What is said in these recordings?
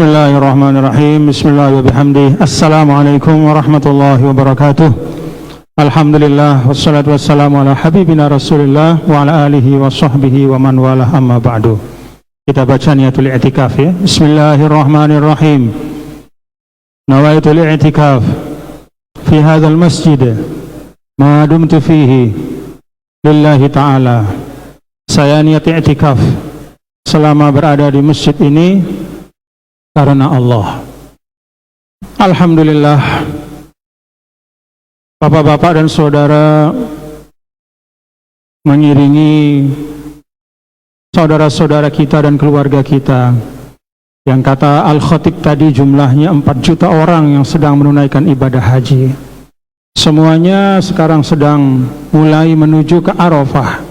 Bismillahirrahmanirrahim. Bismillahirrahmanirrahim. Assalamualaikum warahmatullahi wabarakatuh. Alhamdulillah wassalatu wassalamu ala habibina Rasulillah wa ala alihi wa sahbihi wa man walah, amma ba'du. Kita baca niyatul i'tikaf ya. Bismillahirrahmanirrahim. Nawaitul i'tikaf fi hadzal masjid ma dumtu fihi lillahi ta'ala. Saya niat i'tikaf selama berada di masjid ini karena Allah. Alhamdulillah, bapak-bapak dan saudara mengiringi saudara-saudara kita dan keluarga kita yang kata Al-Khatib tadi jumlahnya 4 juta orang yang sedang menunaikan ibadah haji. Semuanya sekarang sedang mulai menuju ke Arafah,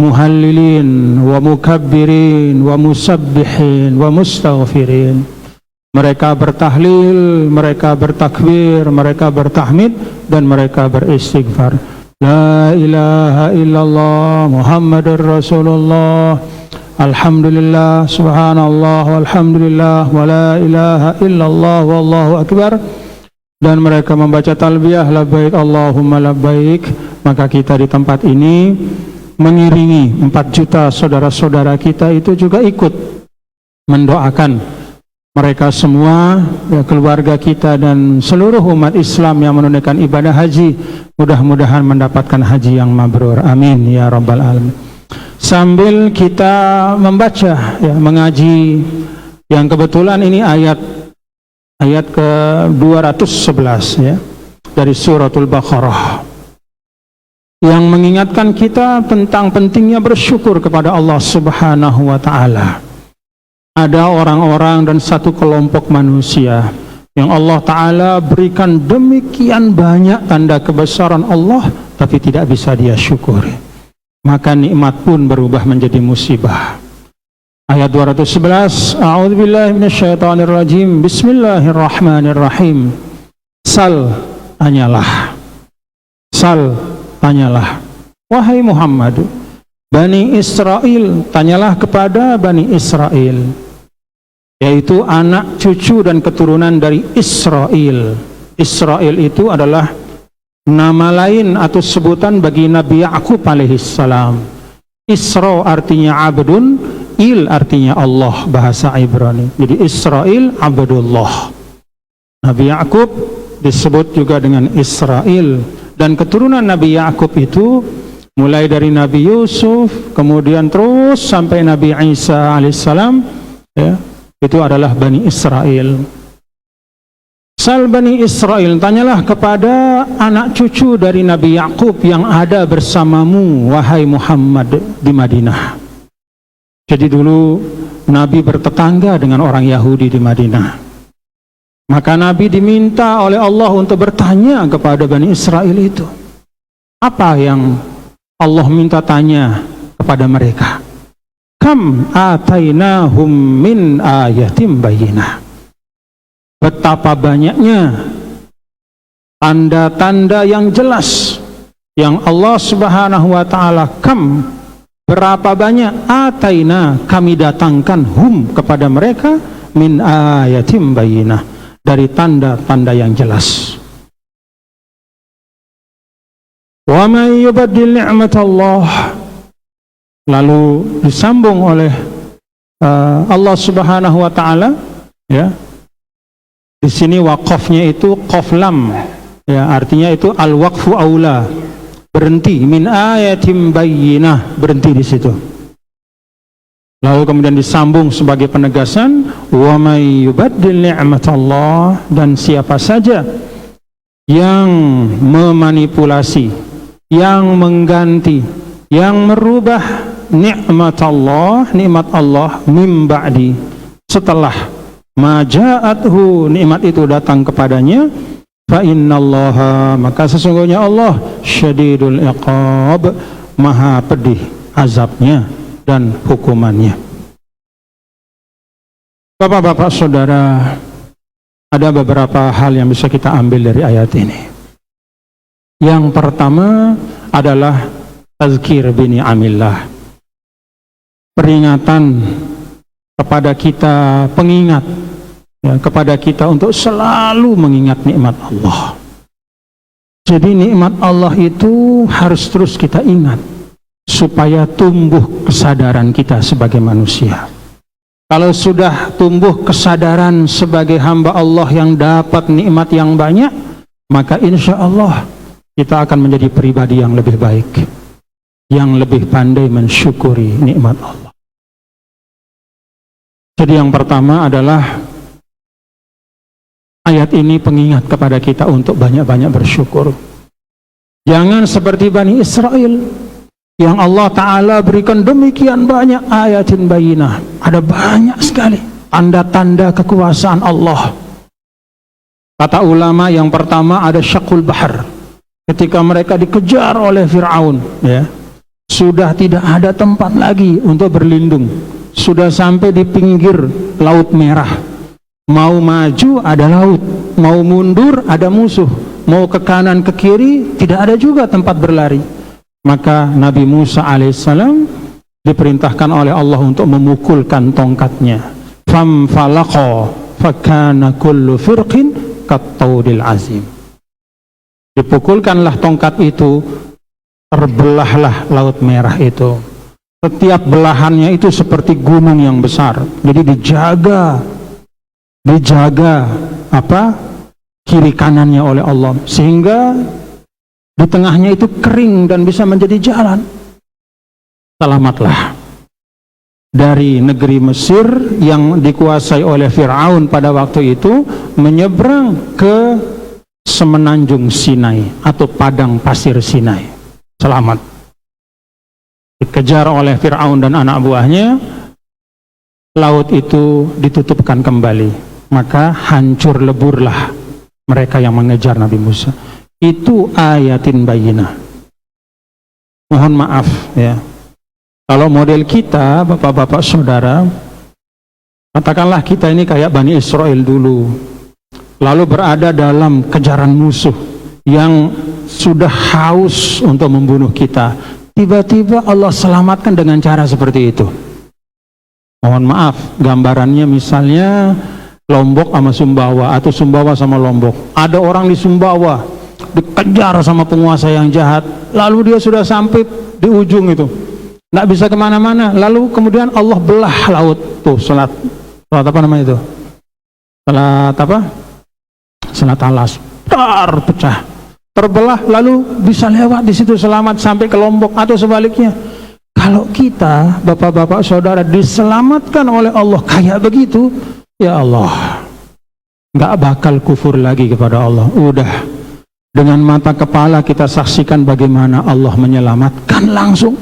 muhallilin wa mukabbirin wa musabbihin wa mustaghfirin. Mereka bertahlil, mereka bertakbir, mereka bertahmid, dan mereka beristighfar. La ilaha illallah Muhammadur Rasulullah, alhamdulillah, subhanallah, walhamdulillah, wa la ilaha illallah, wallahu akbar. Dan mereka membaca talbiyah labbaik Allahumma labbaik. Maka kita di tempat ini mengiringi 4 juta saudara-saudara kita itu juga ikut mendoakan mereka semua, ya, keluarga kita dan seluruh umat Islam yang menunaikan ibadah haji, mudah-mudahan mendapatkan haji yang mabrur. Amin ya rabbal alamin. Sambil kita membaca, ya, mengaji, yang kebetulan ini ayat ke 211 ya, dari suratul Baqarah, yang mengingatkan kita tentang pentingnya bersyukur kepada Allah Subhanahu wa ta'ala. Ada orang-orang dan satu kelompok manusia yang Allah Ta'ala berikan demikian banyak tanda kebesaran Allah, tapi tidak bisa dia syukuri. Maka nikmat pun berubah menjadi musibah. Ayat 211, A'udzubillahi minasyaitonirrajim. Bismillahirrahmanirrahim. Sal, tanyalah. Sal, tanyalah. Wahai Muhammad, Bani Israel, tanyalah kepada Bani Israel, yaitu anak, cucu, dan keturunan dari Israel. Israel itu adalah nama lain atau sebutan bagi Nabi Ya'qub alaihissalam. Isra artinya abdun, il artinya Allah, bahasa Ibrani. Jadi Israel, Abdullah. Nabi Ya'qub disebut juga dengan Israel. Dan keturunan Nabi Ya'qub itu mulai dari Nabi Yusuf, kemudian terus sampai Nabi Isa alaihissalam, ya, itu adalah Bani Israel. Sal Bani Israel, tanyalah kepada anak cucu dari Nabi Ya'qub yang ada bersamamu, wahai Muhammad, di Madinah. Jadi dulu Nabi bertetangga dengan orang Yahudi di Madinah. Maka Nabi diminta oleh Allah untuk bertanya kepada Bani Israel itu. Apa yang Allah minta tanya kepada mereka? Kam atainahum min ayatim bayyinah. Betapa banyaknya tanda-tanda yang jelas yang Allah Subhanahu wa ta'ala, kam, berapa banyak, ataina, kami datangkan, hum, kepada mereka, min ayatim bayyinah, dari tanda-tanda yang jelas. Wa man yubaddil ni'matallah, lalu disambung oleh Allah Subhanahu wa ta'ala, ya. Di sini waqafnya itu qaf lam, ya, artinya itu al-waqfu aula, berhenti, min ayatim bayyinah, berhenti di situ. Lalu kemudian disambung sebagai penegasan, wa may yubaddil ni'matallah, dan siapa saja yang memanipulasi, yang mengganti, yang merubah nikmat Allah, nikmat Allah, mim ba'di, setelah maja'athu, nikmat itu datang kepadanya, fa innallaha, maka sesungguhnya Allah syadidul iqab, maha pedih azabnya dan hukumannya. Bapak-bapak saudara, ada beberapa hal yang bisa kita ambil dari ayat ini. Yang pertama adalah tazkir bini'amillah, peringatan kepada kita, pengingat ya, kepada kita untuk selalu mengingat nikmat Allah. Jadi nikmat Allah itu harus terus kita ingat supaya tumbuh kesadaran kita sebagai manusia. Kalau sudah tumbuh kesadaran sebagai hamba Allah yang dapat nikmat yang banyak, maka insya Allah kita akan menjadi pribadi yang lebih baik, yang lebih pandai mensyukuri nikmat Allah. Jadi yang pertama adalah ayat ini pengingat kepada kita untuk banyak-banyak bersyukur. Jangan seperti Bani Israel yang Allah Ta'ala berikan demikian banyak ayatin bayinah. Ada banyak sekali tanda-tanda kekuasaan Allah. Kata ulama yang pertama ada syaqul bahar. Ketika mereka dikejar oleh Fir'aun, ya, sudah tidak ada tempat lagi untuk berlindung. Sudah sampai di pinggir Laut Merah. Mau maju ada laut, mau mundur ada musuh, mau ke kanan ke kiri tidak ada juga tempat berlari. Maka Nabi Musa alaihissalam diperintahkan oleh Allah untuk memukulkan tongkatnya. Famfalaqa fakana kullu firqin kattaudil azim. Dipukulkanlah tongkat itu, terbelahlah Laut Merah itu. Setiap belahannya itu seperti gunung yang besar. Jadi dijaga kiri kanannya oleh Allah, sehingga di tengahnya itu kering dan bisa menjadi jalan. Selamatlah dari negeri Mesir yang dikuasai oleh Fir'aun pada waktu itu, menyeberang ke semenanjung Sinai atau padang pasir Sinai. Selamat. Dikejar oleh Fir'aun dan anak buahnya, laut itu ditutupkan kembali. Maka hancur leburlah mereka yang mengejar Nabi Musa. Itu ayatin bayinah. Mohon maaf ya, kalau model kita, bapak-bapak saudara, katakanlah kita ini kayak Bani Israel dulu, lalu berada dalam kejaran musuh yang sudah haus untuk membunuh kita. Tiba-tiba Allah selamatkan dengan cara seperti itu. Mohon maaf, gambarannya misalnya Lombok sama Sumbawa, atau Sumbawa sama Lombok. Ada orang di Sumbawa dikejar sama penguasa yang jahat, lalu dia sudah sampai di ujung itu, nggak bisa kemana-mana. Lalu kemudian Allah belah laut tuh, selat apa namanya itu? Selat Alas, pecah, terbelah, lalu bisa lewat di situ selamat sampai ke Lombok, atau sebaliknya. Kalau kita, bapak-bapak saudara, diselamatkan oleh Allah kayak begitu, ya Allah, nggak bakal kufur lagi kepada Allah. Udah, dengan mata kepala kita saksikan bagaimana Allah menyelamatkan langsung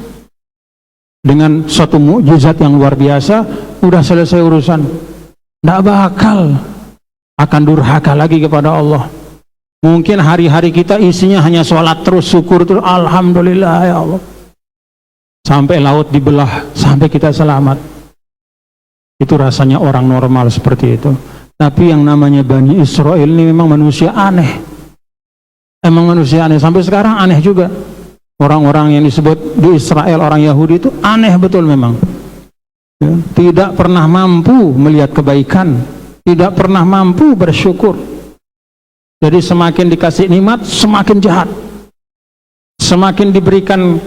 dengan suatu mukjizat yang luar biasa. Udah selesai urusan, nggak bakal akan durhaka lagi kepada Allah. Mungkin hari-hari kita isinya hanya sholat terus, syukur terus, alhamdulillah ya Allah, sampai laut dibelah, sampai kita selamat. Itu rasanya orang normal seperti itu. Tapi yang namanya Bani Israel ini memang manusia aneh. Emang manusia aneh, sampai sekarang aneh juga. Orang-orang yang disebut di Israel orang Yahudi itu aneh betul memang ya, tidak pernah mampu melihat kebaikan, tidak pernah mampu bersyukur. Jadi semakin dikasih nikmat semakin jahat, semakin diberikan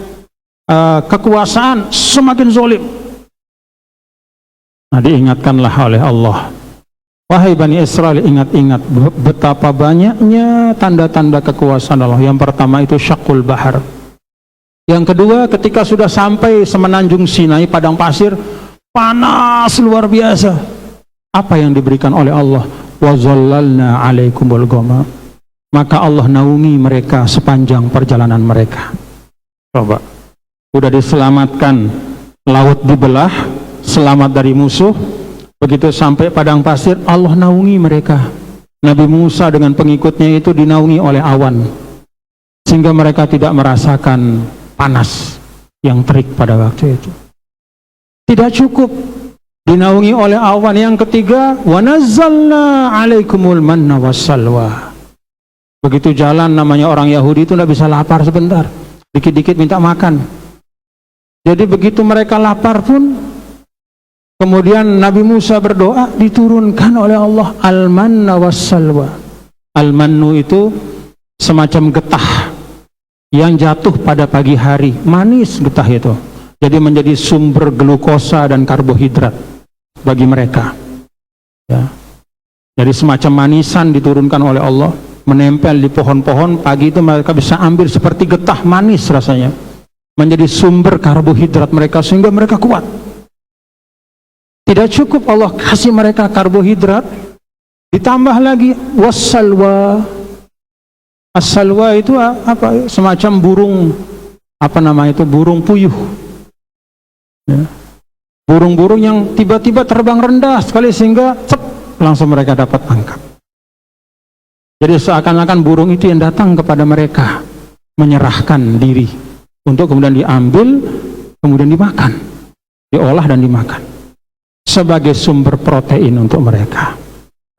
kekuasaan semakin zalim. Nah, diingatkanlah oleh Allah, wahai Bani Israel, ingat-ingat betapa banyaknya tanda-tanda kekuasaan Allah. Yang pertama itu syaqul bahar. Yang kedua, ketika sudah sampai semenanjung Sinai, padang pasir, panas luar biasa. Apa yang diberikan oleh Allah? Wa zallalna 'alaikumul ghamam. Maka Allah naungi mereka sepanjang perjalanan mereka. Coba, udah diselamatkan, laut dibelah, selamat dari musuh. Begitu sampai padang pasir, Allah naungi mereka. Nabi Musa dengan pengikutnya itu dinaungi oleh awan, sehingga mereka tidak merasakan panas yang terik pada waktu itu. Tidak cukup dinaungi oleh awan, yang ketiga, wa nazzalna 'alaikumul manna wassalwa. Begitu jalan, namanya orang Yahudi itu tidak bisa lapar sebentar, dikit-dikit minta makan. Jadi begitu mereka lapar pun Kemudian Nabi Musa berdoa, diturunkan oleh Allah al-manna was-salwa. Al-mannu itu semacam getah yang jatuh pada pagi hari, manis getah itu. Jadi menjadi sumber glukosa dan karbohidrat bagi mereka. Ya. Jadi semacam manisan diturunkan oleh Allah, menempel di pohon-pohon. Pagi itu mereka bisa ambil seperti getah, manis rasanya, menjadi sumber karbohidrat mereka sehingga mereka kuat. Tidak cukup Allah kasih mereka karbohidrat, ditambah lagi wassalwa. As-salwa itu apa? Semacam burung, apa nama itu? Burung puyuh. Ya. Burung-burung yang tiba-tiba terbang rendah sekali sehingga langsung mereka dapat angkat. Jadi seakan-akan burung itu yang datang kepada mereka, menyerahkan diri untuk kemudian diambil, kemudian dimakan, diolah dan dimakan sebagai sumber protein untuk mereka.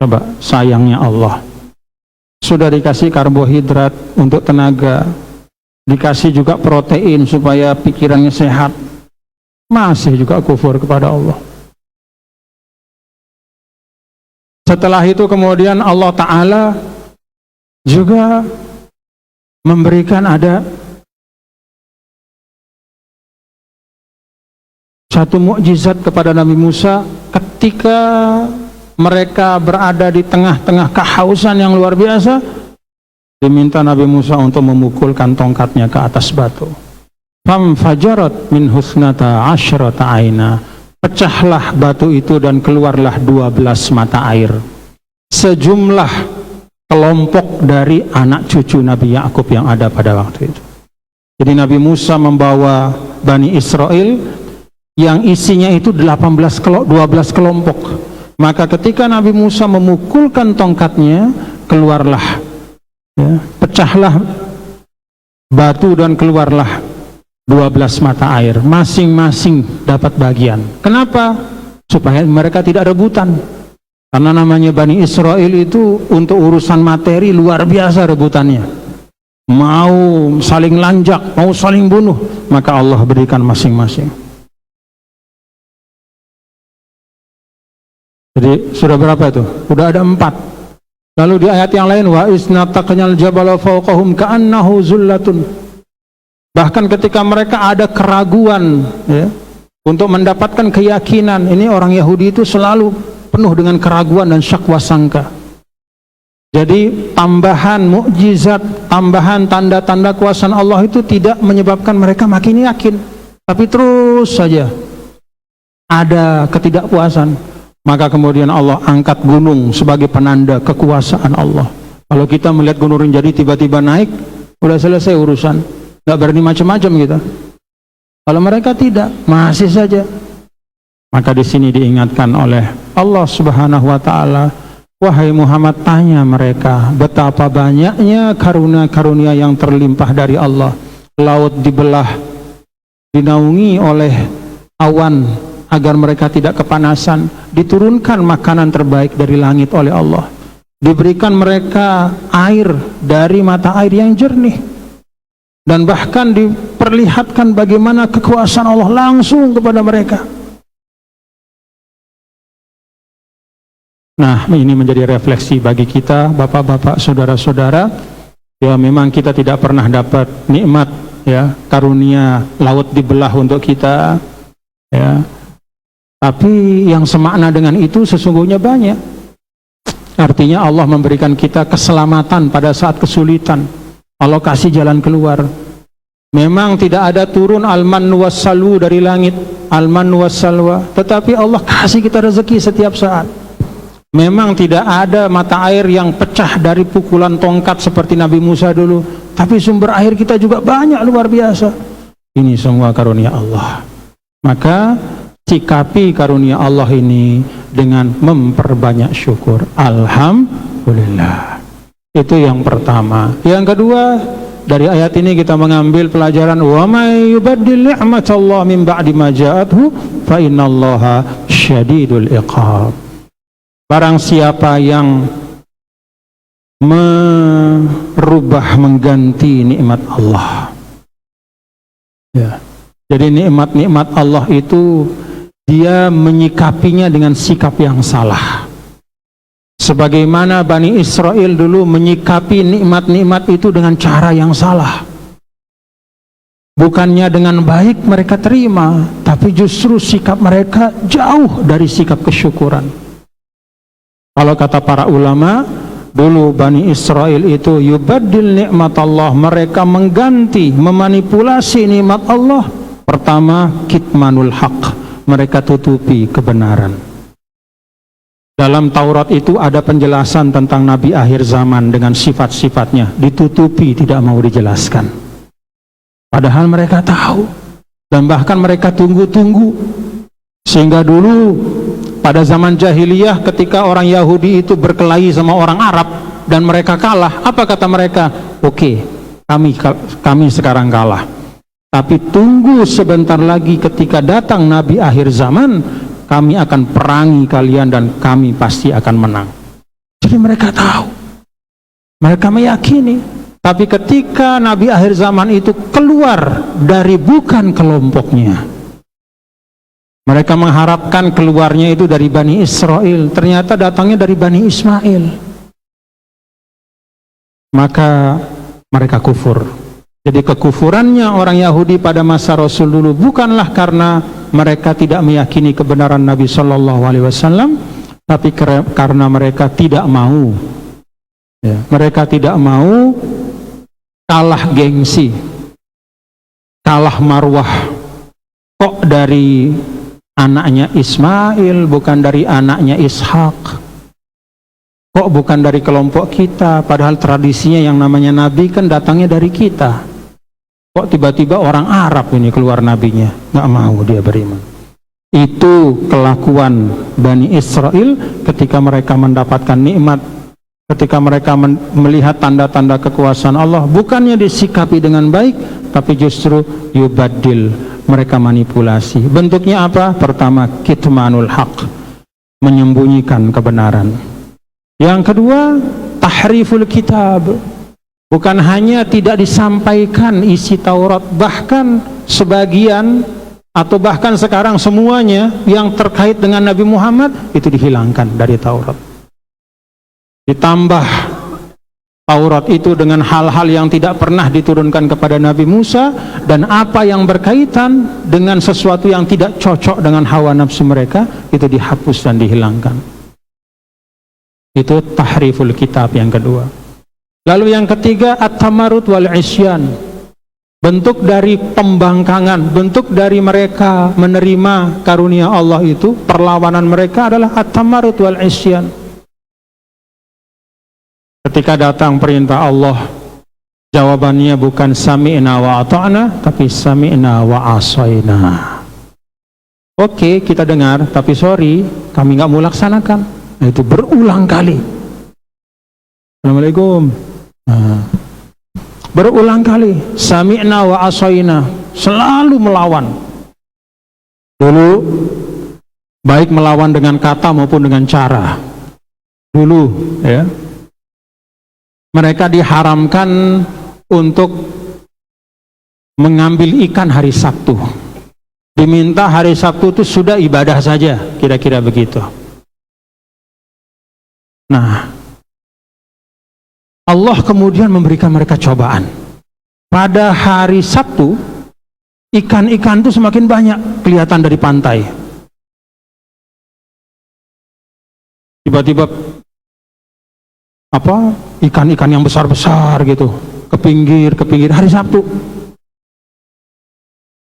Coba, sayangnya Allah, sudah dikasih karbohidrat untuk tenaga, dikasih juga protein supaya pikirannya sehat, masih juga kufur kepada Allah. Setelah itu kemudian Allah Ta'ala juga memberikan ada satu mukjizat kepada Nabi Musa ketika mereka berada di tengah-tengah kehausan yang luar biasa. Diminta Nabi Musa untuk memukulkan tongkatnya ke atas batu. Famfajarat min husnata asyrata aina. Pecahlah batu itu dan keluarlah 12 mata air. Sejumlah kelompok dari anak cucu Nabi Yakub yang ada pada waktu itu. Jadi Nabi Musa membawa Bani Israel yang isinya itu 12 kelompok. Maka ketika Nabi Musa memukulkan tongkatnya, keluarlah, ya, pecahlah batu dan keluarlah 12 mata air, masing-masing dapat bagian. Kenapa? Supaya mereka tidak rebutan. Karena namanya Bani Israel itu untuk urusan materi luar biasa rebutannya. Mau saling lanjak, mau saling bunuh, maka Allah berikan masing-masing. Jadi sudah berapa itu? Sudah ada 4. Lalu di ayat yang lain, wa isnataqnal jabala fawqahum ka'annahu zullatun. Bahkan ketika mereka ada keraguan, ya, untuk mendapatkan keyakinan, ini orang Yahudi itu selalu penuh dengan keraguan dan syak wasangka. Jadi tambahan mukjizat, tambahan tanda-tanda kuasa Allah itu tidak menyebabkan mereka makin yakin, tapi terus saja ada ketidakpuasan. Maka kemudian Allah angkat gunung sebagai penanda kekuasaan Allah. Kalau kita melihat gunung Rinjani tiba-tiba naik, udah selesai urusan, nggak berani macam-macam kita. Kalau mereka tidak, masih saja. Maka di sini diingatkan oleh Allah Subhanahu wa Ta'ala, wahai Muhammad, tanya mereka betapa banyaknya karunia-karunia yang terlimpah dari Allah. Laut dibelah, dinaungi oleh awan agar mereka tidak kepanasan, diturunkan makanan terbaik dari langit oleh Allah, diberikan mereka air dari mata air yang jernih, dan bahkan diperlihatkan bagaimana kekuasaan Allah langsung kepada mereka. Nah, ini menjadi refleksi bagi kita, bapak-bapak, saudara-saudara, ya memang kita tidak pernah dapat nikmat, ya, karunia laut dibelah untuk kita, ya. Tapi yang semakna dengan itu sesungguhnya banyak. Artinya Allah memberikan kita keselamatan pada saat kesulitan. Allah kasih jalan keluar. Memang tidak ada turun al-mannu was-salwa dari langit, al-mannu was-salwa, tetapi Allah kasih kita rezeki setiap saat. Memang tidak ada mata air yang pecah dari pukulan tongkat seperti Nabi Musa dulu, tapi sumber air kita juga banyak, luar biasa. Ini semua karunia Allah. Maka sikapi karunia Allah ini dengan memperbanyak syukur. Alhamdulillah. Itu yang pertama. Yang kedua, dari ayat ini kita mengambil pelajaran, wa may yubaddil ni'matallahi min ba'di ma ja'athu fa innallaha syadidul iqab. Barang siapa yang merubah, mengganti nikmat Allah, ya. Jadi nikmat-nikmat Allah itu dia menyikapinya dengan sikap yang salah. Sebagaimana Bani Israel dulu menyikapi nikmat-nikmat itu dengan cara yang salah. Bukannya dengan baik mereka terima, tapi justru sikap mereka jauh dari sikap kesyukuran. Kalau kata para ulama, dulu Bani Israel itu yubaddil nikmat Allah, mereka mengganti, memanipulasi nikmat Allah. Pertama, kitmanul haq, mereka tutupi kebenaran. Dalam Taurat itu ada penjelasan tentang Nabi akhir zaman dengan sifat-sifatnya, ditutupi, tidak mau dijelaskan. Padahal mereka tahu, dan bahkan mereka tunggu-tunggu. Sehingga dulu pada zaman jahiliyah ketika orang Yahudi itu berkelahi sama orang Arab dan mereka kalah, apa kata mereka? Oke, kami sekarang kalah, tapi tunggu sebentar lagi ketika datang Nabi akhir zaman, kami akan perangi kalian dan kami pasti akan menang. Jadi mereka tahu, mereka meyakini. Tapi ketika Nabi akhir zaman itu keluar dari bukan kelompoknya, mereka mengharapkan keluarnya itu dari Bani Israel, ternyata datangnya dari Bani Ismail. Maka mereka kufur. Jadi kekufurannya orang Yahudi pada masa Rasul dulu bukanlah karena mereka tidak meyakini kebenaran Nabi Shallallahu Alaihi Wasallam, tapi karena mereka tidak mau, mereka tidak mau kalah gengsi, kalah marwah. Kok dari anaknya Ismail bukan dari anaknya Ishak? Kok bukan dari kelompok kita? Padahal tradisinya yang namanya Nabi kan datangnya dari kita. Kok tiba-tiba orang Arab ini keluar nabinya? Nggak mau dia beriman. Itu kelakuan Bani Israel ketika mereka mendapatkan nikmat, ketika mereka melihat tanda-tanda kekuasaan Allah, bukannya disikapi dengan baik, tapi justru yubaddil, mereka manipulasi. Bentuknya apa? Pertama, kitmanul haq, menyembunyikan kebenaran. Yang kedua, tahriful kitab. Bukan hanya tidak disampaikan isi Taurat, bahkan sebagian atau bahkan sekarang semuanya yang terkait dengan Nabi Muhammad itu dihilangkan dari Taurat. Ditambah Taurat itu dengan hal-hal yang tidak pernah diturunkan kepada Nabi Musa, dan apa yang berkaitan dengan sesuatu yang tidak cocok dengan hawa nafsu mereka itu dihapus dan dihilangkan. Itu tahriful kitab yang kedua. Lalu yang ketiga, at-tamarrud wal isyan. Bentuk dari pembangkangan, bentuk dari mereka menerima karunia Allah itu, perlawanan mereka adalah at-tamarrud wal isyan. Ketika datang perintah Allah, jawabannya bukan sami'na wa ata'na, tapi sami'na wa asayna. Oke, kita dengar, tapi sorry, kami nggak mau laksanakan. Nah, itu berulang kali. Assalamualaikum. Berulang kali sami'na wa asayna, selalu melawan. Dulu baik melawan dengan kata maupun dengan cara. Dulu ya, mereka diharamkan untuk mengambil ikan hari Sabtu. Diminta hari Sabtu itu sudah ibadah saja, kira-kira begitu. Nah, Allah kemudian memberikan mereka cobaan. Pada hari Sabtu, ikan-ikan itu semakin banyak kelihatan dari pantai. Tiba-tiba ikan-ikan yang besar-besar gitu ke pinggir hari Sabtu.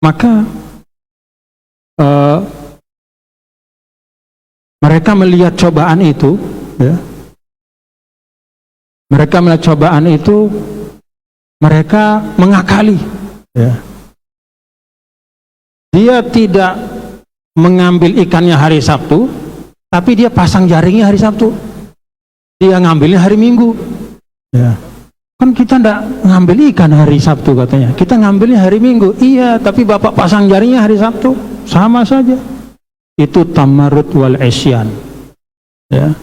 Maka mereka melihat cobaan itu, ya. Mereka melihat cobaan itu, mereka mengakali. Ya. Dia tidak mengambil ikannya hari Sabtu, tapi dia pasang jaringnya hari Sabtu. Dia ngambilnya hari Minggu. Ya. Kan kita tidak ngambil ikan hari Sabtu katanya, kita ngambilnya hari Minggu. Iya, tapi bapak pasang jaringnya hari Sabtu, sama saja. Itu tamarrud wal isyan. Ya.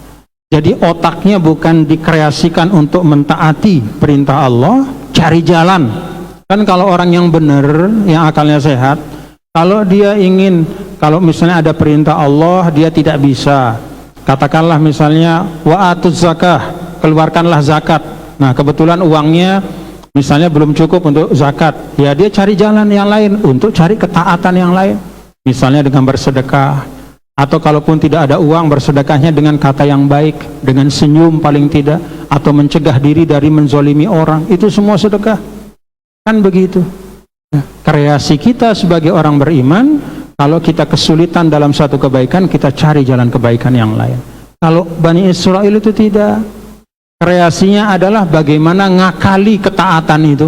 Jadi otaknya bukan dikreasikan untuk mentaati perintah Allah, cari jalan. Kan kalau orang yang benar, yang akalnya sehat, kalau dia ingin kalau misalnya ada perintah Allah dia tidak bisa. Katakanlah misalnya wa atuz zakah, keluarkanlah zakat. Nah, kebetulan uangnya misalnya belum cukup untuk zakat, ya dia cari jalan yang lain untuk cari ketaatan yang lain. Misalnya dengan bersedekah, atau kalaupun tidak ada uang, bersedekahnya dengan kata yang baik, dengan senyum paling tidak, atau mencegah diri dari menzolimi orang. Itu semua sedekah. Kan begitu. Nah, kreasi kita sebagai orang beriman, kalau kita kesulitan dalam satu kebaikan, kita cari jalan kebaikan yang lain. Kalau Bani Israel itu tidak. Kreasinya adalah bagaimana ngakali ketaatan itu,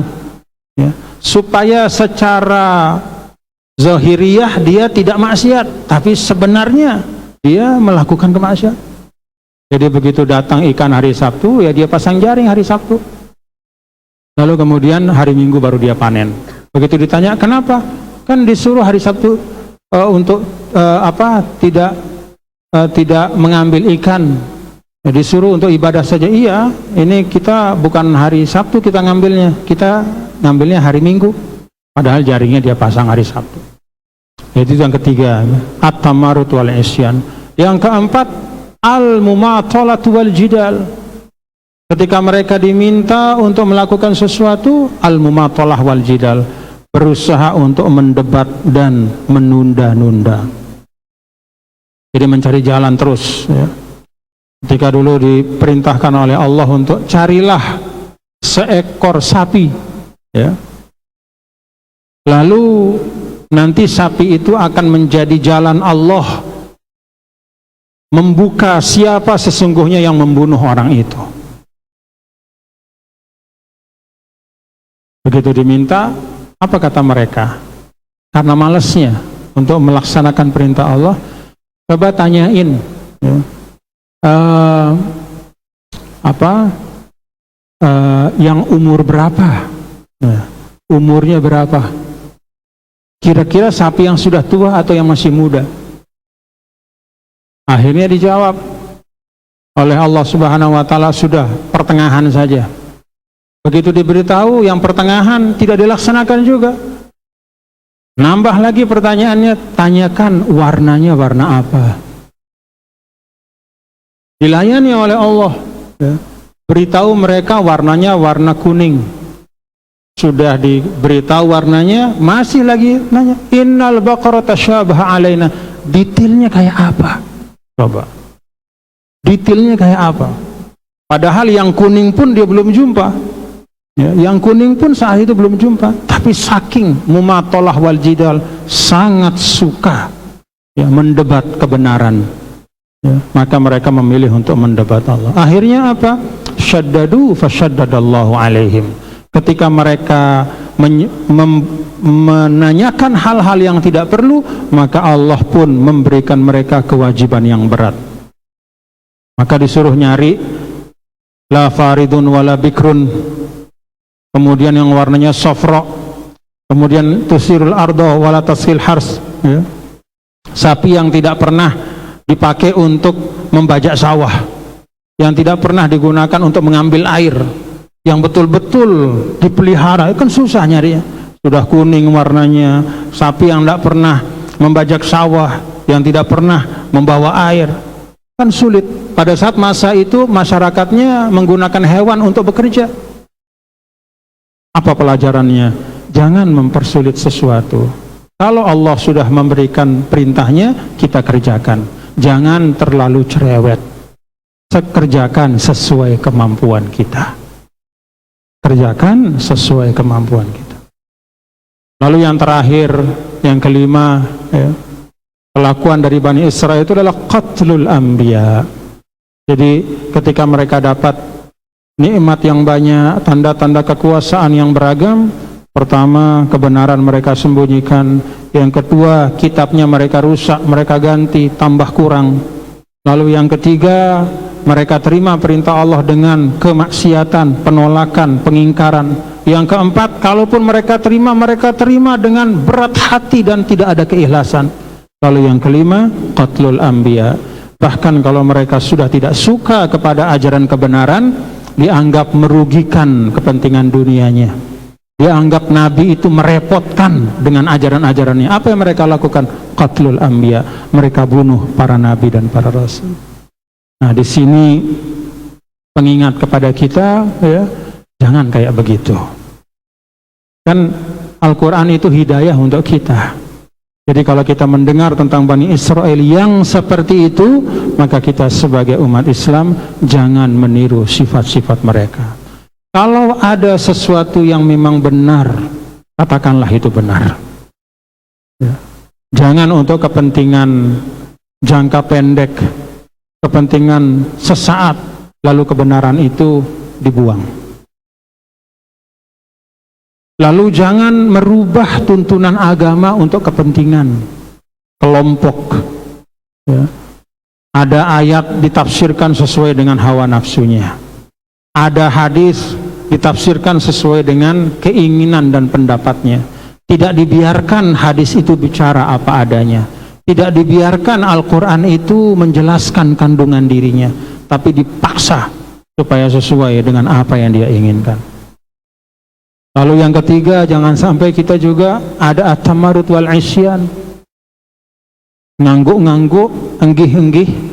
ya, supaya secara zahiriyah dia tidak maksiat, tapi sebenarnya dia melakukan kemaksiatan. Jadi begitu datang ikan hari Sabtu, ya dia pasang jaring hari Sabtu. Lalu kemudian hari Minggu baru dia panen. Begitu ditanya kenapa, kan disuruh hari Sabtu untuk tidak mengambil ikan, ya, disuruh untuk ibadah saja. Iya, ini kita bukan hari Sabtu kita ngambilnya, kita ngambilnya hari Minggu, padahal jaringnya dia pasang hari Sabtu. Itu yang ketiga, at-tamarut wal isyan. Yang keempat, al-mumatalatu wal jidal. Ketika mereka diminta untuk melakukan sesuatu, al-mumatalah wal jidal, berusaha untuk mendebat dan menunda-nunda. Jadi mencari jalan terus, ya. Ketika dulu diperintahkan oleh Allah untuk carilah seekor sapi, ya, lalu nanti sapi itu akan menjadi jalan Allah membuka siapa sesungguhnya yang membunuh orang itu. Begitu diminta, apa kata mereka? Karena malasnya untuk melaksanakan perintah Allah, coba tanyain, ya, yang umur berapa? Nah, umurnya berapa? Kira-kira sapi yang sudah tua atau yang masih muda? Akhirnya dijawab oleh Allah Subhanahu wa taala, sudah pertengahan saja. Begitu diberitahu yang pertengahan tidak dilaksanakan juga. Nambah lagi pertanyaannya, tanyakan warnanya warna apa? Dilayani oleh Allah, ya. Beritahu mereka warnanya warna kuning. Sudah diberitahu warnanya, masih lagi nanya, innal baqara tasyabaha alaina. Detailnya kayak apa? Coba. Detailnya kayak apa? Padahal yang kuning pun dia belum jumpa. Ya, yang kuning pun saat itu belum jumpa. Tapi saking mumatalah wal jidal, sangat suka, ya, mendebat kebenaran. Ya, maka mereka memilih untuk mendebat Allah. Akhirnya apa? Syaddadu fasyaddadallahu alaihim. Ketika mereka menanyakan hal-hal yang tidak perlu, maka Allah pun memberikan mereka kewajiban yang berat. Maka disuruh nyari la faridun wala bikrun, kemudian yang warnanya safra, kemudian tusirul ardo wala tasil hars, ya. Sapi yang tidak pernah dipakai untuk membajak sawah, yang tidak pernah digunakan untuk mengambil air, yang betul-betul dipelihara, kan susah nyarinya. Sudah kuning warnanya, sapi yang tidak pernah membajak sawah, yang tidak pernah membawa air, kan sulit. Pada saat masa itu masyarakatnya menggunakan hewan untuk bekerja. Apa pelajarannya? Jangan mempersulit sesuatu. Kalau Allah sudah memberikan perintahnya, kita kerjakan. Jangan terlalu cerewet. Kerjakan sesuai kemampuan kita. Kerjakan sesuai kemampuan kita. Lalu yang terakhir, yang kelima, ya, kelakuan dari Bani Israel itu adalah qatlul anbiya. Jadi ketika mereka dapat nikmat yang banyak, tanda-tanda kekuasaan yang beragam, pertama kebenaran mereka sembunyikan, yang kedua kitabnya mereka rusak, mereka ganti, tambah kurang. Lalu yang ketiga, mereka terima perintah Allah dengan kemaksiatan, penolakan, pengingkaran. Yang keempat, kalaupun mereka terima dengan berat hati dan tidak ada keikhlasan. Lalu yang kelima, qatlul anbiya. Bahkan kalau mereka sudah tidak suka kepada ajaran kebenaran, dianggap merugikan kepentingan dunianya. Dia anggap Nabi itu merepotkan dengan ajaran-ajarannya. Apa yang mereka lakukan? Qatlul anbiya. Mereka bunuh para nabi dan para rasul. Nah, di sini pengingat kepada kita, ya, jangan kayak begitu. Kan Al-Quran itu hidayah untuk kita. Jadi kalau kita mendengar tentang Bani Israel yang seperti itu, maka kita sebagai umat Islam jangan meniru sifat-sifat mereka. Kalau ada sesuatu yang memang benar, katakanlah itu benar. Ya. Jangan untuk kepentingan jangka pendek, kepentingan sesaat, lalu kebenaran itu dibuang. Lalu jangan merubah tuntunan agama untuk kepentingan kelompok. Ya. Ada ayat ditafsirkan sesuai dengan hawa nafsunya. Ada hadis ditafsirkan sesuai dengan keinginan dan pendapatnya. Tidak dibiarkan hadis itu bicara apa adanya. Tidak dibiarkan Al-Quran itu menjelaskan kandungan dirinya, tapi dipaksa supaya sesuai dengan apa yang dia inginkan. Lalu yang ketiga, jangan sampai kita juga ada at-tamarrud wal isyan, ngangguk-ngangguk, enggih-enggih.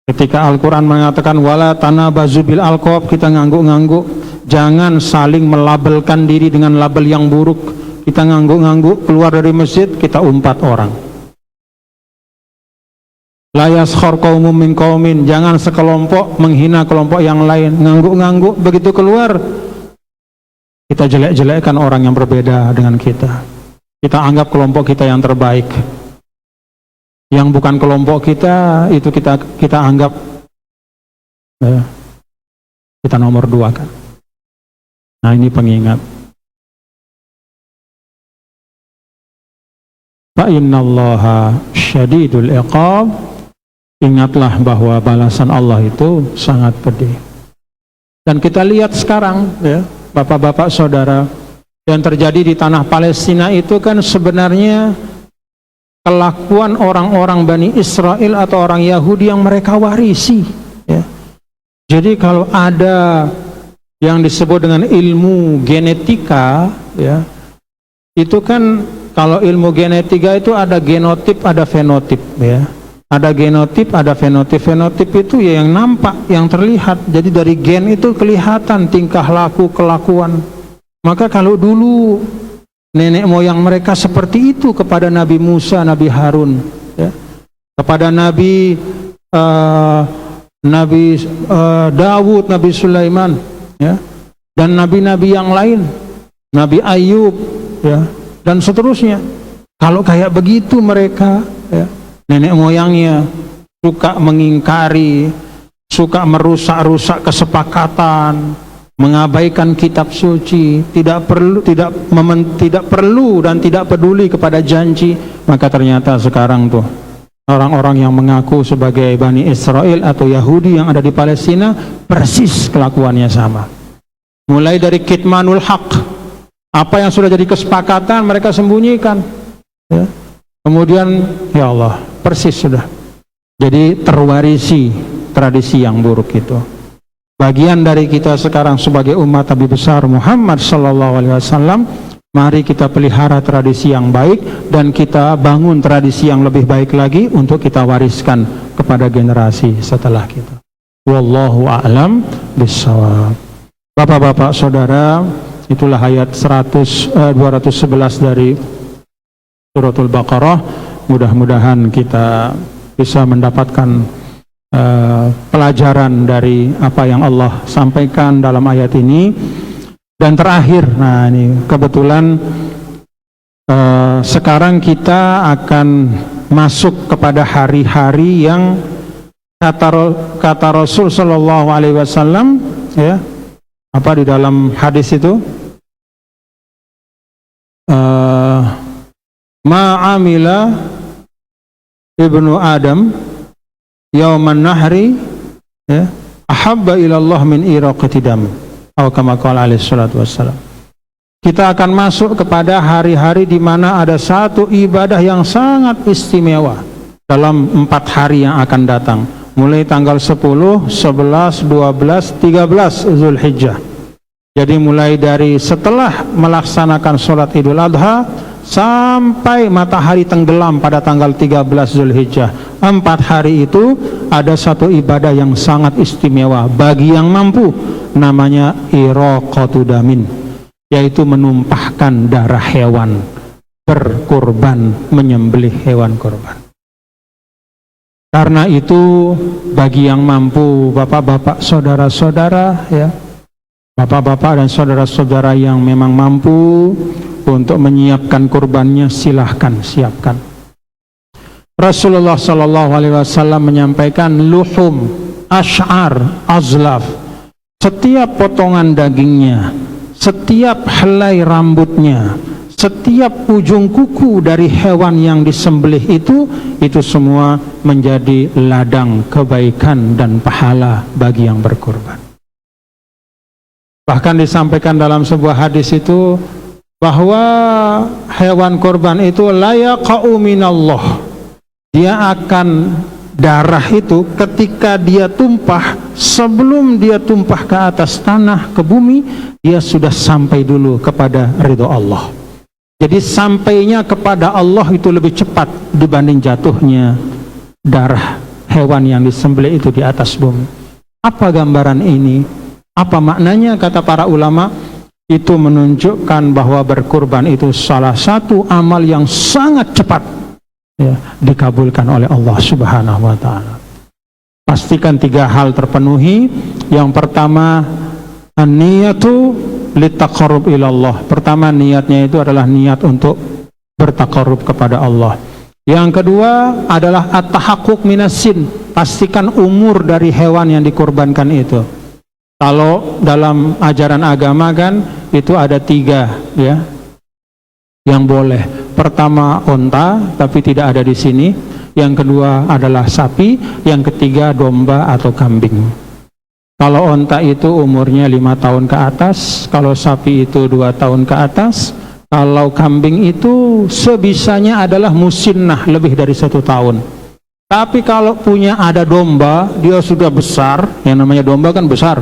Ketika Al-Quran mengatakan wala tanabazu bil alqab, kita ngangguk-ngangguk. Jangan saling melabelkan diri dengan label yang buruk. Kita ngangguk-ngangguk, keluar dari masjid, kita umpat orang. La yaskhar qaumun min qaumin, jangan sekelompok menghina kelompok yang lain. Ngangguk-ngangguk, begitu keluar, kita jelek-jelekkan orang yang berbeda dengan kita. Kita anggap kelompok kita yang terbaik. Yang bukan kelompok kita itu kita anggap kita nomor 2 kan. Nah, ini pengingat. Fa innallaha syadidul iqab. Ingatlah bahwa balasan Allah itu sangat pedih. Dan kita lihat sekarang, ya, Bapak-bapak saudara, yang terjadi di tanah Palestina itu kan sebenarnya kelakuan orang-orang Bani Israel atau orang Yahudi yang mereka warisi, ya. Jadi kalau ada yang disebut dengan ilmu genetika, ya, itu kan kalau ilmu genetika itu ada genotip, ada fenotip, ya. Ada genotip, ada fenotip. Fenotip itu ya yang nampak, yang terlihat. Jadi dari gen itu kelihatan tingkah laku, kelakuan. Maka kalau dulu nenek moyang mereka seperti itu kepada Nabi Musa, Nabi Harun, ya. Kepada Nabi Dawud, Nabi Sulaiman, ya. Dan nabi-nabi yang lain, Nabi Ayub, ya, dan seterusnya. Kalau kayak begitu mereka, ya, nenek moyangnya suka mengingkari, suka merusak-rusak kesepakatan, mengabaikan kitab suci, tidak perlu dan tidak peduli kepada janji, maka ternyata sekarang tuh orang-orang yang mengaku sebagai Bani Israel atau Yahudi yang ada di Palestina persis kelakuannya sama. Mulai dari kitmanul haq, apa yang sudah jadi kesepakatan mereka sembunyikan, ya. Kemudian ya Allah, persis sudah jadi terwarisi tradisi yang buruk itu. Bagian dari kita sekarang sebagai umat Nabi besar Muhammad sallallahu alaihi wasallam, mari kita pelihara tradisi yang baik dan kita bangun tradisi yang lebih baik lagi untuk kita wariskan kepada generasi setelah kita. Wallahu a'lam bishawab. Bapak-bapak saudara, itulah ayat 211 dari Suratul Baqarah. Mudah-mudahan kita bisa mendapatkan pelajaran dari apa yang Allah sampaikan dalam ayat ini. Dan terakhir, nah ini kebetulan sekarang kita akan masuk kepada hari-hari yang kata Rasul Shallallahu Alaihi Wasallam, ya, apa di dalam hadis itu, ma'amila ibnu Adam yauman nahri, ya, ahabba ilallah min iraqati dam, atau kama qala alaihi salatu wassalam. Kita akan masuk kepada hari-hari di mana ada satu ibadah yang sangat istimewa dalam 4 hari yang akan datang, mulai tanggal 10, 11, 12, 13 Zulhijjah. Jadi mulai dari setelah melaksanakan sholat Idul Adha sampai matahari tenggelam pada tanggal 13 Zulhijjah, 4 hari itu ada satu ibadah yang sangat istimewa bagi yang mampu, namanya iraqatu damin, yaitu menumpahkan darah hewan, berkurban, menyembelih hewan kurban. Karena itu bagi yang mampu, bapak-bapak, saudara-saudara, ya, bapak-bapak dan saudara-saudara yang memang mampu untuk menyiapkan kurbannya, silahkan siapkan. Rasulullah Shallallahu Alaihi Wasallam menyampaikan luhum, ash'ar, azlaf, setiap potongan dagingnya, setiap helai rambutnya, setiap ujung kuku dari hewan yang disembelih itu semua menjadi ladang kebaikan dan pahala bagi yang berkurban. Bahkan disampaikan dalam sebuah hadis itu bahwa hewan kurban itu la yaqa'u minallah, dia akan, darah itu ketika dia tumpah, sebelum dia tumpah ke atas tanah, ke bumi, dia sudah sampai dulu kepada ridho Allah. Jadi sampainya kepada Allah itu lebih cepat dibanding jatuhnya darah hewan yang disembelih itu di atas bumi. Apa gambaran ini? Apa maknanya? Kata para ulama, itu menunjukkan bahwa berkurban itu salah satu amal yang sangat cepat, ya, dikabulkan oleh Allah Subhanahu wa Ta'ala. Pastikan 3 hal terpenuhi. Yang pertama, an-niyatu litaqarrub ilallah. Pertama, niatnya itu adalah niat untuk bertaqarrub kepada Allah. Yang kedua adalah at-tahaqquq minasin, pastikan umur dari hewan yang dikorbankan itu. Kalau dalam ajaran agama kan itu ada 3, ya, yang boleh. Pertama unta, tapi tidak ada di sini. Yang kedua adalah sapi. Yang ketiga domba atau kambing. Kalau onta itu umurnya 5 tahun ke atas, kalau sapi itu 2 tahun ke atas, kalau kambing itu sebisanya adalah musinnah, lebih dari 1 tahun. Tapi kalau punya ada domba, dia sudah besar, yang namanya domba kan besar,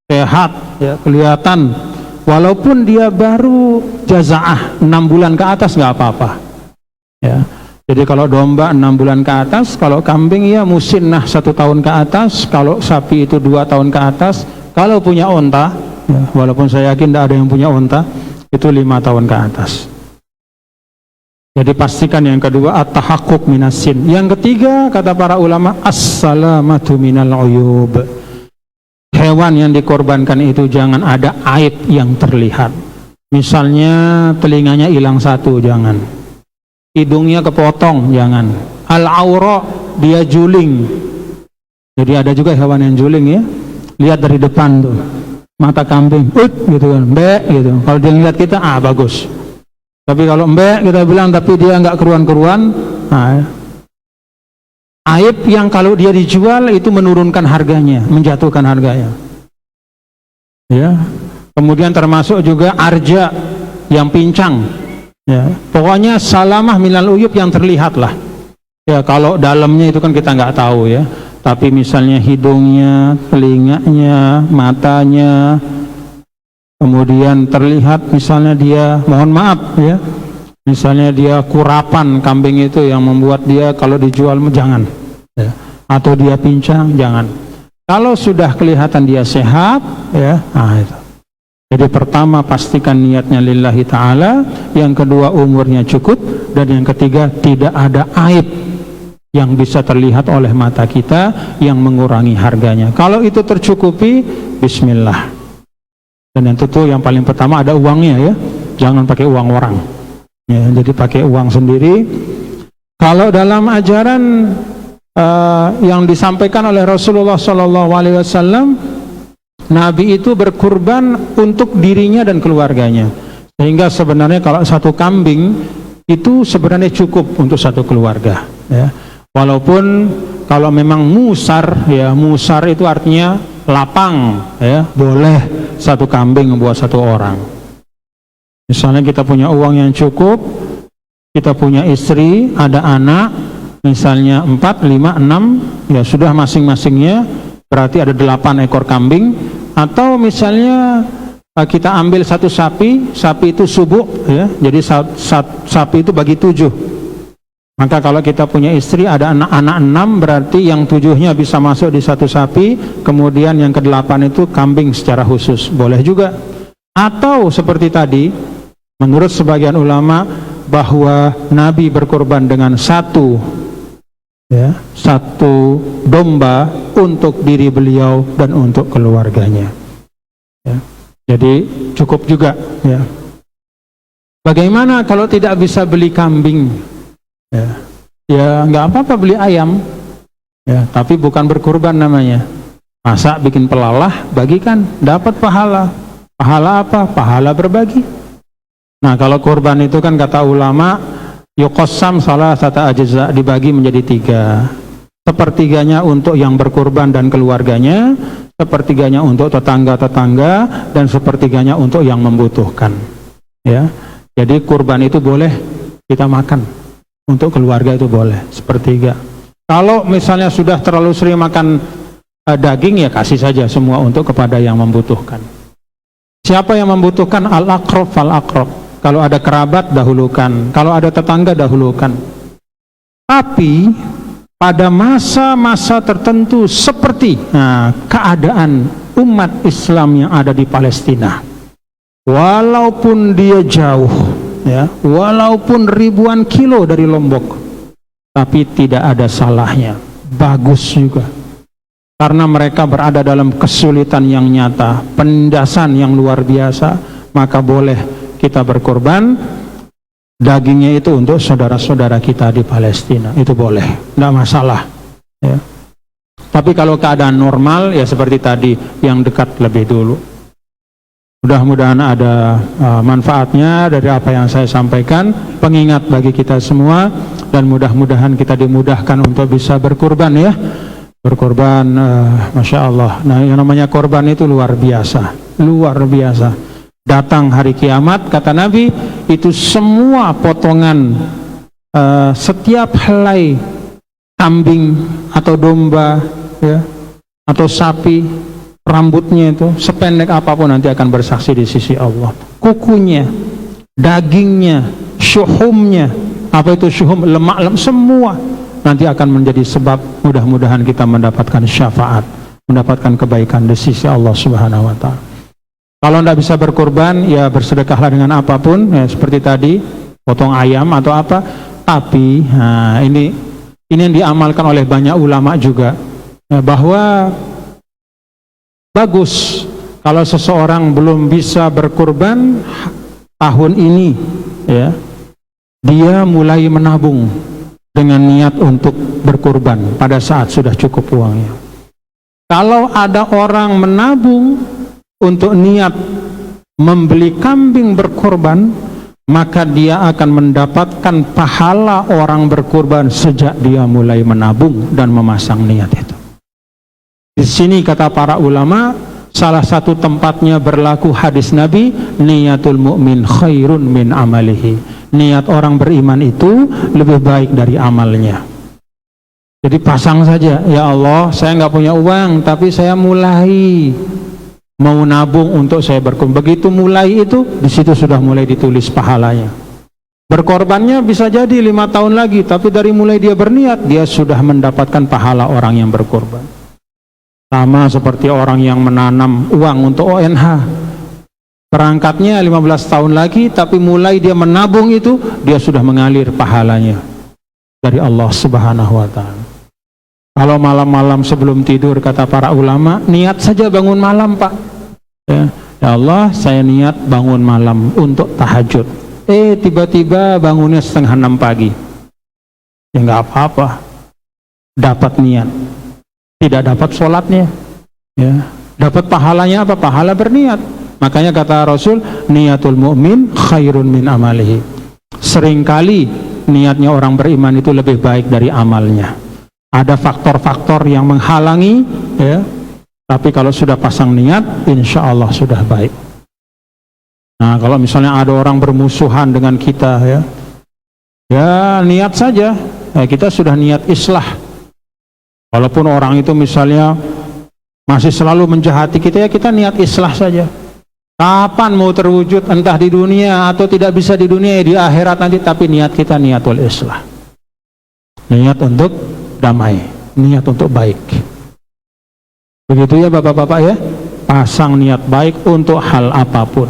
sehat, ya, kelihatan, walaupun dia baru jazaah 6 bulan ke atas nggak apa-apa, ya. Jadi kalau domba 6 bulan ke atas, kalau kambing ya musinnah 1 tahun ke atas, kalau sapi itu 2 tahun ke atas, kalau punya onta, ya, walaupun saya yakin tidak ada yang punya onta, itu 5 tahun ke atas. Jadi pastikan yang kedua at-tahaqquq minasin. Yang ketiga kata para ulama as-salamatu minal uyub. Hewan yang dikorbankan itu jangan ada aib yang terlihat. Misalnya telinganya hilang 1, jangan. Hidungnya kepotong, jangan. Al-aura, dia juling. Jadi ada juga hewan yang juling, ya. Lihat dari depan tuh, mata kambing, gitu kan, mbek gitu. Kalau dia ngeliat kita, bagus. Tapi kalau mbek kita bilang, tapi dia nggak keruan-keruan, aib yang kalau dia dijual itu menurunkan harganya, menjatuhkan harganya. Ya. Kemudian termasuk juga arja yang pincang. Ya, pokoknya salamah minal uyub yang terlihat lah. Ya, kalau dalamnya itu kan kita nggak tahu, ya. Tapi misalnya hidungnya, telinganya, matanya, kemudian terlihat misalnya dia, mohon maaf, ya, misalnya dia kurapan kambing itu yang membuat dia kalau dijual jangan, ya. Atau dia pincang, jangan. Kalau sudah kelihatan dia sehat, ya, itu. Jadi pertama pastikan niatnya lillahi ta'ala, yang kedua umurnya cukup, dan yang ketiga tidak ada aib yang bisa terlihat oleh mata kita yang mengurangi harganya. Kalau itu tercukupi, bismillah. Dan yang tentu yang paling pertama ada uangnya, ya, jangan pakai uang orang, ya, jadi pakai uang sendiri. Kalau dalam ajaran yang disampaikan oleh Rasulullah SAW, Nabi itu berkurban untuk dirinya dan keluarganya, sehingga sebenarnya kalau 1 kambing itu sebenarnya cukup untuk 1 keluarga, ya. Walaupun kalau memang musar, ya, musar itu artinya lapang, ya, boleh 1 kambing buat 1 orang. Misalnya kita punya uang yang cukup, kita punya istri, ada anak, misalnya 4, 5, 6, ya sudah masing-masingnya berarti ada 8 ekor kambing. Atau misalnya kita ambil satu sapi itu subuh, ya, jadi sapi itu bagi 7. Maka kalau kita punya istri ada anak 6, berarti yang 7-nya bisa masuk di satu sapi, kemudian yang ke-8 itu kambing secara khusus, boleh juga. Atau seperti tadi, menurut sebagian ulama bahwa Nabi berkorban dengan satu domba untuk diri beliau dan untuk keluarganya, ya. Jadi cukup juga, ya. Bagaimana kalau tidak bisa beli kambing? Ya nggak apa-apa beli ayam, ya, tapi bukan berkurban namanya. Masa bikin pelalah, bagikan, dapat pahala. Pahala apa? Pahala berbagi. Nah, kalau kurban itu kan kata ulama, yuqassam salah satu ajza, dibagi menjadi 3. Sepertiganya untuk yang berkurban dan keluarganya, sepertiganya untuk tetangga-tetangga, dan sepertiganya untuk yang membutuhkan. Ya, jadi kurban itu boleh kita makan. Untuk keluarga itu boleh, sepertiga. Kalau misalnya sudah terlalu sering makan daging, ya kasih saja semua untuk kepada yang membutuhkan. Siapa yang membutuhkan? Al-aqrab fal-aqrab. Kalau ada kerabat, dahulukan. Kalau ada tetangga, dahulukan. Tapi pada masa-masa tertentu seperti keadaan umat Islam yang ada di Palestina, walaupun dia jauh, ya, walaupun ribuan kilo dari Lombok, tapi tidak ada salahnya, bagus juga, karena mereka berada dalam kesulitan yang nyata, penindasan yang luar biasa. Maka boleh kita berkorban dagingnya itu untuk saudara-saudara kita di Palestina, itu boleh, tidak masalah, ya. Tapi kalau keadaan normal, ya seperti tadi, yang dekat lebih dulu. Mudah-mudahan ada manfaatnya dari apa yang saya sampaikan, pengingat bagi kita semua, dan mudah-mudahan kita dimudahkan untuk bisa berkurban, ya. Berkorban, Masya Allah. Nah, yang namanya korban itu luar biasa, luar biasa. Datang hari kiamat, kata Nabi, itu semua potongan setiap helai kambing atau domba, ya, atau sapi, rambutnya itu sependek apapun nanti akan bersaksi di sisi Allah. Kukunya, dagingnya, syuhumnya, apa itu syuhum, lemak semua nanti akan menjadi sebab mudah-mudahan kita mendapatkan syafaat, mendapatkan kebaikan di sisi Allah Subhanahu wa Ta'ala. Kalau tidak bisa berkorban, ya bersedekahlah dengan apapun, ya, seperti tadi potong ayam atau apa. Tapi ini yang diamalkan oleh banyak ulama juga, ya, bahwa bagus kalau seseorang belum bisa berkorban tahun ini, ya, dia mulai menabung dengan niat untuk berkorban pada saat sudah cukup uangnya. Kalau ada orang menabung untuk niat membeli kambing berkorban, maka dia akan mendapatkan pahala orang berkorban sejak dia mulai menabung dan memasang niat itu. Di sini kata para ulama, salah satu tempatnya berlaku hadis Nabi, niyatul mu'min khairun min amalihi. Niat orang beriman itu lebih baik dari amalnya. Jadi pasang saja, ya Allah, saya nggak punya uang, tapi saya mulai mau nabung untuk saya berkorban. Begitu mulai itu, di situ sudah mulai ditulis pahalanya. Berkorbannya bisa jadi 5 tahun lagi, tapi dari mulai dia berniat, dia sudah mendapatkan pahala orang yang berkorban. Sama seperti orang yang menanam uang untuk ONH, berangkatnya 15 tahun lagi, tapi mulai dia menabung itu, dia sudah mengalir pahalanya dari Allah Subhanahu wa Ta'ala. Kalau malam-malam sebelum tidur, kata para ulama, niat saja bangun malam, Pak, ya Allah, saya niat bangun malam untuk tahajud. Tiba-tiba bangunnya 5:30 pagi, ya nggak apa-apa, dapat niat. Tidak dapat sholatnya, ya, dapat pahalanya apa? Pahala berniat. Makanya kata Rasul, niatul mu'min khairun min amalihi. Seringkali niatnya orang beriman itu lebih baik dari amalnya. Ada faktor-faktor yang menghalangi, ya, tapi kalau sudah pasang niat, insya Allah sudah baik. Nah, kalau misalnya ada orang bermusuhan dengan kita, ya niat saja, ya, kita sudah niat islah. Walaupun orang itu misalnya masih selalu menjahati kita, ya kita niat islah saja. Kapan mau terwujud, entah di dunia atau tidak bisa di dunia, di akhirat nanti, tapi niat kita niatul islah. Niat untuk damai, niat untuk baik. Begitu ya Bapak-bapak ya, pasang niat baik untuk hal apapun.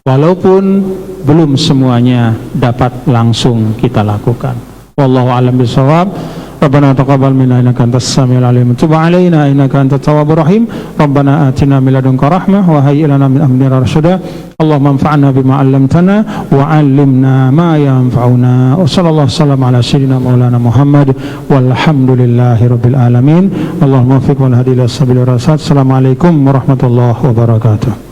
Walaupun belum semuanya dapat langsung kita lakukan. Wallahu a'lam bishawab. Rabbana taqabbal minna innaka antas samiul alim. Tub 'alaina innaka antat tawwabur rahim. Rabbana atina min ladunka rahmah wa hayyi lana min amrina rashada. Allahumma anfa'na bima 'allamtana wa 'allimna ma yanfa'una. Wa sallallahu wasallam ala sayyidina maulana Muhammad walhamdulillahi rabbil alamin. Allahumma waffiq wal hadi ila sabilir rasyad. Assalamualaikum warahmatullahi wabarakatuh.